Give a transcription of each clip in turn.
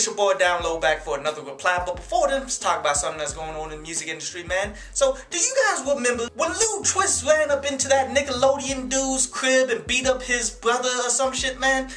It's your boy Down Low back for another reply. But before then, let's talk about something that's going on in the music industry, man. So, do you guys remember when Ludacris ran up into that Nickelodeon dude's crib and beat up his brother or some shit, man?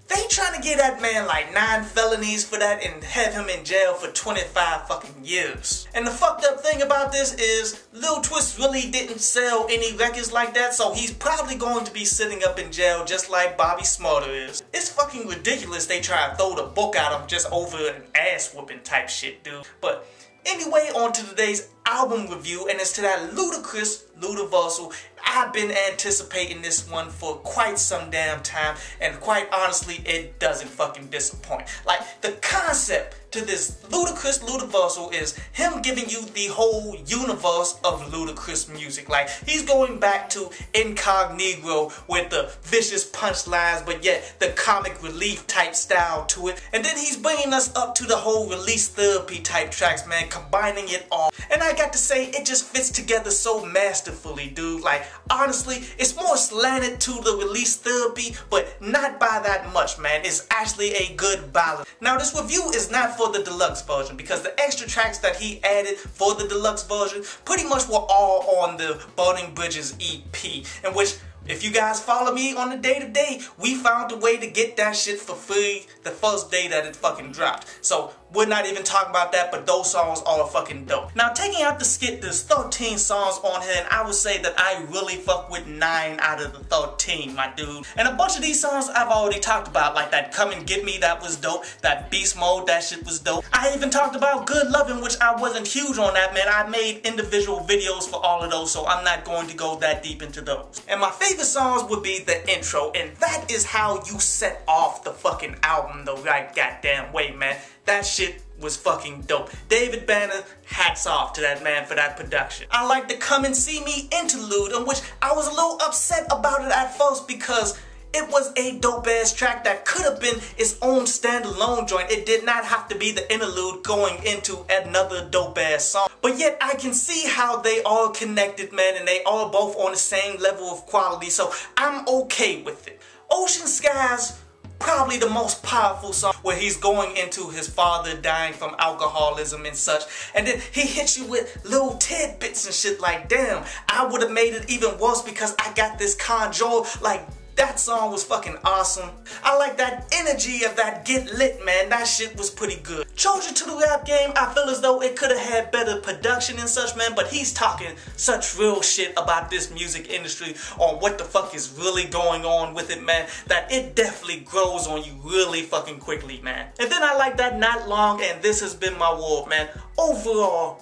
They trying to get that man like 9 felonies for that and have him in jail for 25 fucking years. And the fucked up thing about this is Ludacris really didn't sell any records like that, so he's probably going to be sitting up in jail just like Bobby Smarter is. It's fucking ridiculous they try to throw the book at him just over an ass whooping type shit, dude. But anyway, on to today's album review, and it's to that Ludacris Ludaversal. I've been anticipating this one for quite some damn time, and quite honestly, it doesn't fucking disappoint. Like, the concept to this Ludacris Ludaversal is him giving you the whole universe of Ludacris music. Like, he's going back to incognito with the vicious punchlines, but yet the comic relief type style to it. And then he's bringing us up to the whole release therapy type tracks, man, combining it all. And I got to say, it just fits together so masterfully, dude. Like, honestly, it's more slanted to the release therapy, but not by that much, man. It's actually a good balance. Now, this review is not for the deluxe version, because the extra tracks that he added for the deluxe version pretty much were all on the Burning Bridges EP, in which, if you guys follow me on the day-to-day, we found a way to get that shit for free the first day that it fucking dropped. So, we're not even talking about that, but those songs are fucking dope. Now, taking out the skit, there's 13 songs on here, and I would say that I really fuck with 9 out of the 13, my dude. And a bunch of these songs I've already talked about, like that Come and Get Me, that was dope. That Beast Mode, that shit was dope. I even talked about Good Lovin', which I wasn't huge on that, man. I made individual videos for all of those, so I'm not going to go that deep into those. And my favorite songs would be the intro, and that is how you set off the fucking album the right goddamn way, man. That shit was fucking dope. David Banner, hats off to that man for that production. I like the Come and See Me interlude, in which I was a little upset about it at first because it was a dope ass track that could have been its own standalone joint. It did not have to be the interlude going into another dope ass song. But yet I can see how they are connected, man, and they are both on the same level of quality, so I'm okay with it. Ocean Skies, probably the most powerful song, where he's going into his father dying from alcoholism and such, and then he hits you with little tidbits and shit like, damn, I would have made it even worse because I got this control. Like, that song was fucking awesome. I like that energy of that Get Lit, man. That shit was pretty good. Trojan to the Rap Game, I feel as though it could have had better production and such, man, but he's talking such real shit about this music industry, on what the fuck is really going on with it, man, that it definitely grows on you really fucking quickly, man. And then I like that Not Long and This Has Been My World, man. Overall,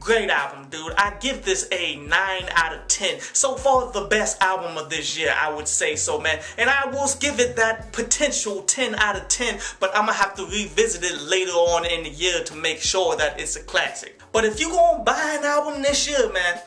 great album, dude. I give this a 9 out of 10. So far, the best album of this year, I would say so, man. And I will give it that potential 10 out of 10, but I'm gonna have to revisit it later on in the year to make sure that it's a classic. But if you gonna buy an album this year, man,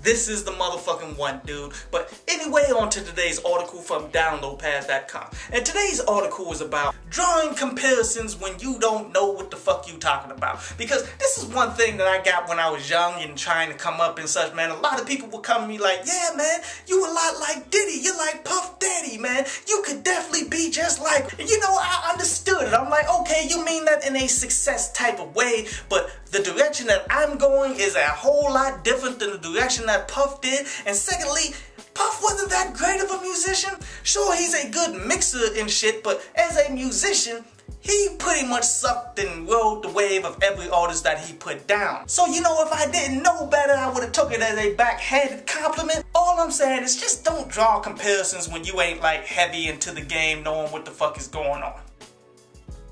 this is the motherfucking one, dude. But anyway, on to today's article from downloadpass.com. And today's article is about drawing comparisons when you don't know what the fuck you talking about. Because this is one thing that I got when I was young and trying to come up and such, man. A lot of people would come to me like, yeah, man, you a lot like Diddy. You're like Puff Daddy, man. You could definitely be just like, you know, I understood it. I'm like, okay, you mean that in a success type of way, but the direction that I'm going is a whole lot different than the direction that Puff did. And secondly, Puff wasn't that great of a musician. Sure, he's a good mixer and shit, but as a musician, he pretty much sucked and rode the wave of every artist that he put down. So, you know, if I didn't know better, I would have took it as a backhanded compliment. All I'm saying is just don't draw comparisons when you ain't like heavy into the game knowing what the fuck is going on.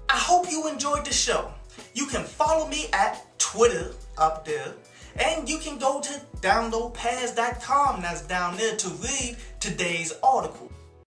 I hope you enjoyed the show. You can follow me at Twitter up there, and you can go to downloadpass.com, that's down there, to read today's article.